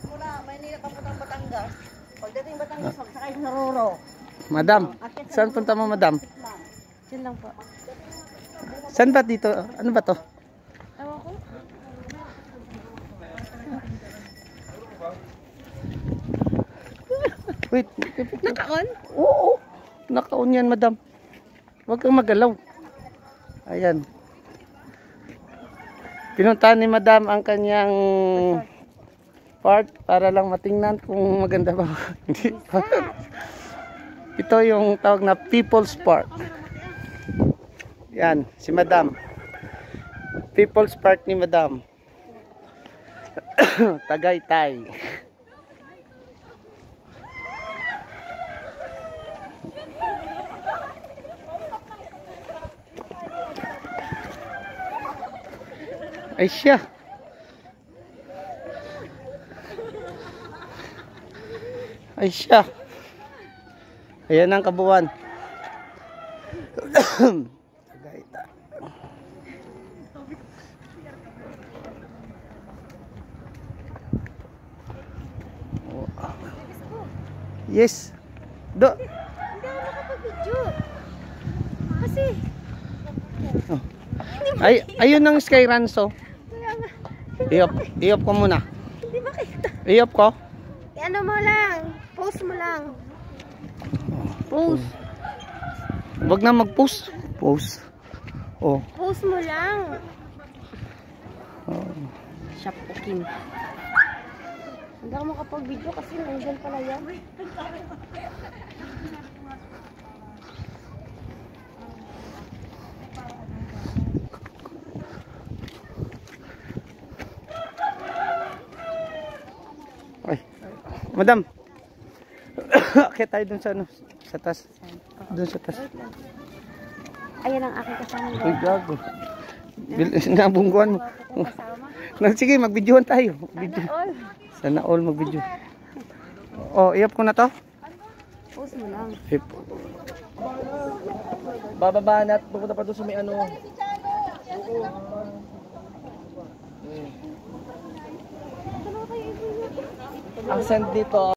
Mula Maynila papuntang Batangas. Pagdating Batangas, magsakay sa Roro. Madam, saan punta mo, madam? Diyan lang po. Saan ba dito? Ano ba to? Ewan ko. Wait. Naka-on? Oo. Naka-on yan, madam. Huwag kang magalaw. Ayan. Pinuntahan ni madam ang kanyang part para lang matingnan kung maganda ba. Ito yung tawag na People's Park. Yan, si madam. People's Park ni madam. Tagaytay. Ay siya. Ay siya. Ayan ang kabuuan. Yes. Do. Hindi ako nakapag-video. Kasi, Ay, ayun ang Sky Ranso. I-off ko muna. hindi makita. I-off ko. Ano mo lang. Post mo lang. Post. Wag na mag-post. Post. Oh. Post mo lang. Shop cooking. Hindi ako makapag-video kasi nandyan pala yan. Ay. Madam. Akit tayo dun sa ano, sa taas. Dun sa taas. Ayan ang aking kasama. Uy, gago. Nabungguan mo. Sige, mag-videohan tayo. Video. Sana all mag-video. Oh, i-up ko na to. Post mo lang. Bababa na at pupunta pa doon sa may ano. Ang send dito.